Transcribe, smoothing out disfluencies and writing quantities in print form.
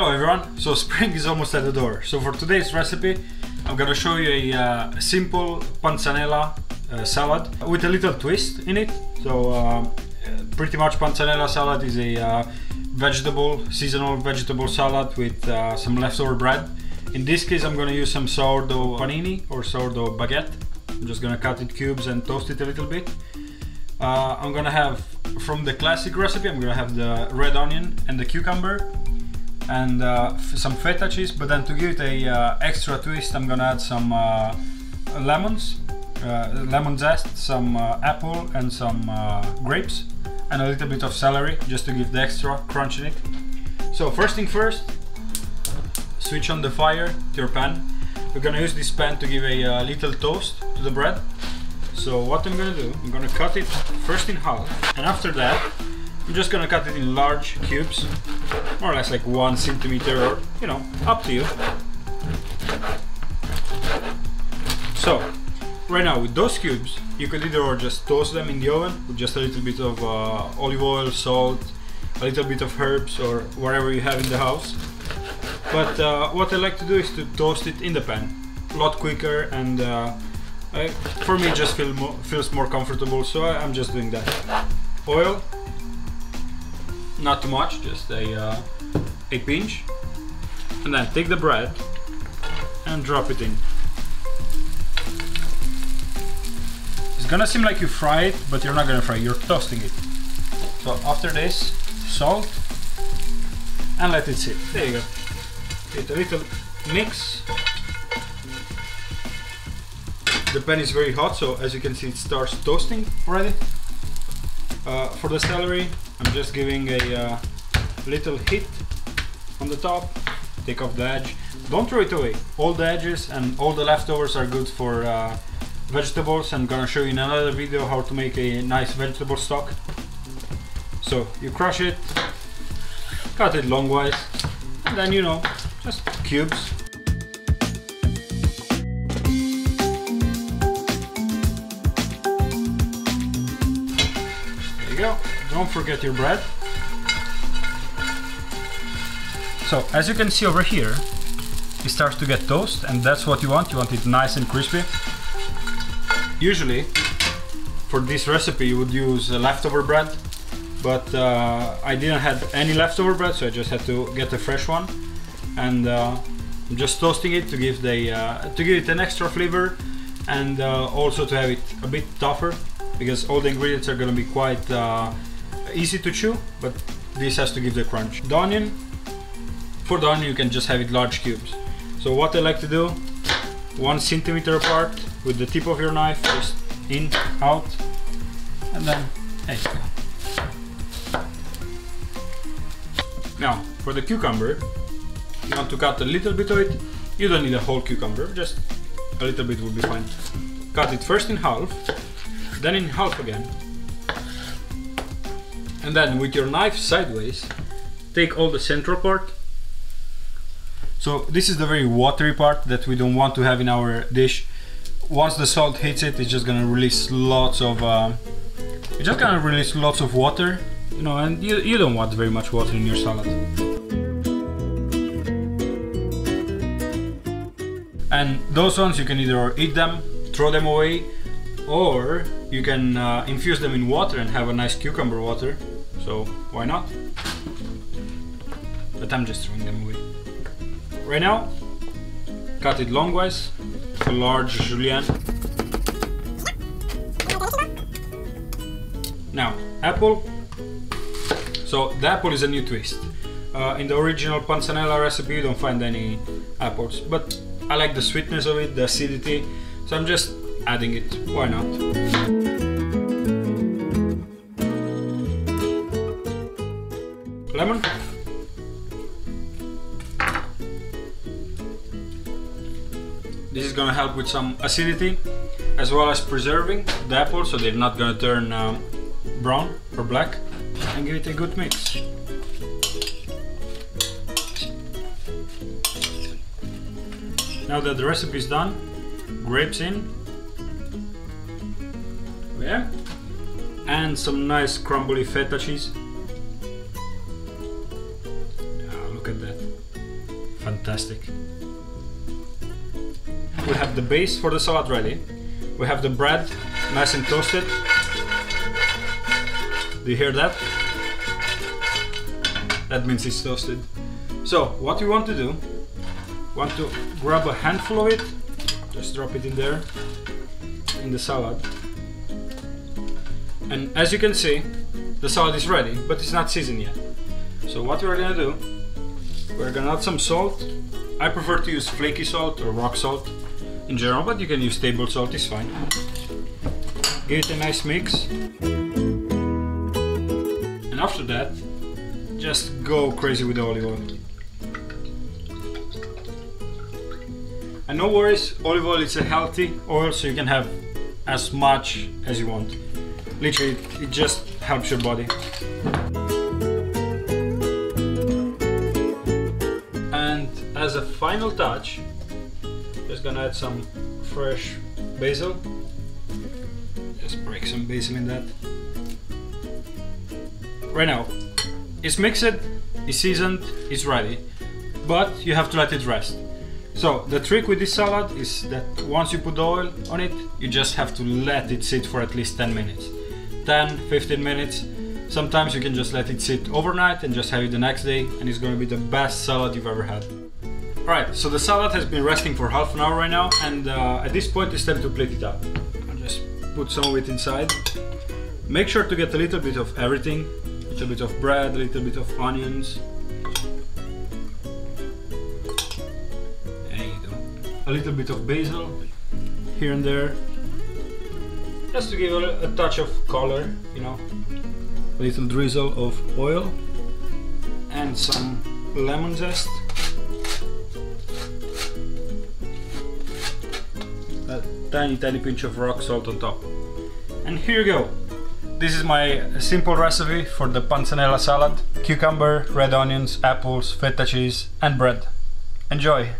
Hello everyone, so spring is almost at the door. So for today's recipe I'm gonna show you a simple panzanella salad with a little twist in it. So pretty much panzanella salad is a seasonal vegetable salad with some leftover bread. In this case I'm gonna use some sourdough panini or sourdough baguette. I'm just gonna cut it cubes and toast it a little bit. I'm gonna have, from the classic recipe, I'm gonna have the red onion and the cucumber and some feta cheese, but then to give it a extra twist I'm gonna add some lemon zest, some apple and some grapes, and a little bit of celery just to give the extra crunch in it. So first thing first, switch on the fire to your pan. We're gonna use this pan to give a little toast to the bread. So what I'm gonna do, I'm gonna cut it first in half, and after that I'm just gonna cut it in large cubes, more or less like 1 centimeter, or you know, up to you. So right now with those cubes you could either just toast them in the oven with just a little bit of olive oil, salt, a little bit of herbs or whatever you have in the house. But what I like to do is to toast it in the pan, a lot quicker, and for me it just feels more comfortable, so I'm just doing that. Oil, not too much, just a pinch, and then take the bread and drop it in. It's gonna seem like you fry it, but you're not gonna fry it, you're toasting it. So after this, salt, and let it sit. There you go. Get a little mix. The pan is very hot, so as you can see it starts toasting already. For the celery, I'm just giving a little hit on the top. Take off the edge. Don't throw it away. All the edges and all the leftovers are good for vegetables. I'm gonna show you in another video how to make a nice vegetable stock. So you crush it, cut it longwise, and then, you know, just cubes. There you go. Don't forget your bread. So as you can see over here, it starts to get toast, and that's what you want. You want it nice and crispy. Usually for this recipe you would use leftover bread, but I didn't have any leftover bread, so I just had to get a fresh one, and I'm just toasting it to give it an extra flavor, and also to have it a bit tougher, because all the ingredients are going to be quite easy to chew, but this has to give the crunch. The onion, for the onion you can just have it large cubes. So what I like to do, 1 centimeter apart with the tip of your knife, just in, out, and then there you go. Now for the cucumber, you want to cut a little bit of it. You don't need a whole cucumber, just a little bit will be fine. Cut it first in half, then in half again, and then with your knife sideways take all the central part. So this is the very watery part that we don't want to have in our dish. Once the salt hits it, it's just gonna release lots of water, you know, and you don't want very much water in your salad. And those ones you can either eat them, throw them away, or you can infuse them in water and have a nice cucumber water. So why not? But I'm just throwing them away. Right now, cut it longwise, a large julienne. Now, apple. So the apple is a new twist. In the original panzanella recipe you don't find any apples, but I like the sweetness of it, the acidity, so I'm just adding it. Why not? Lemon. This is gonna help with some acidity, as well as preserving the apple so they're not gonna turn brown or black, and give it a good mix. Now that the recipe is done, grapes in, yeah, and some nice crumbly feta cheese. Look at that. fantastic. We have the base for the salad ready. We have the bread nice and toasted. Do you hear that? That means it's toasted. So what we want to do, want to grab a handful of it, just drop it in there, in the salad. And as you can see, the salad is ready, but it's not seasoned yet. So what we're gonna do, we're gonna add some salt. I prefer to use flaky salt or rock salt in general, but you can use table salt, it's fine. Give it a nice mix. And after that, just go crazy with the olive oil. And no worries, olive oil is a healthy oil, so you can have as much as you want. Literally, it just helps your body. And as a final touch, just gonna add some fresh basil. Just break some basil in that. Right now, it's mixed, it's seasoned, it's ready, but you have to let it rest. So the trick with this salad is that once you put the oil on it, you just have to let it sit for at least 10 minutes. 10, 15 minutes. Sometimes you can just let it sit overnight and just have it the next day, and it's going to be the best salad you've ever had. Alright, so the salad has been resting for half an hour right now, and at this point it's time to plate it up. I'll just put some of it inside. Make sure to get a little bit of everything. A little bit of bread, a little bit of onions. There you go. A little bit of basil here and there. Just to give a touch of color, you know. A little drizzle of oil. And some lemon zest. A tiny pinch of rock salt on top. And here you go. This is my simple recipe for the panzanella salad. Cucumber, red onions, apples, feta cheese and bread. Enjoy!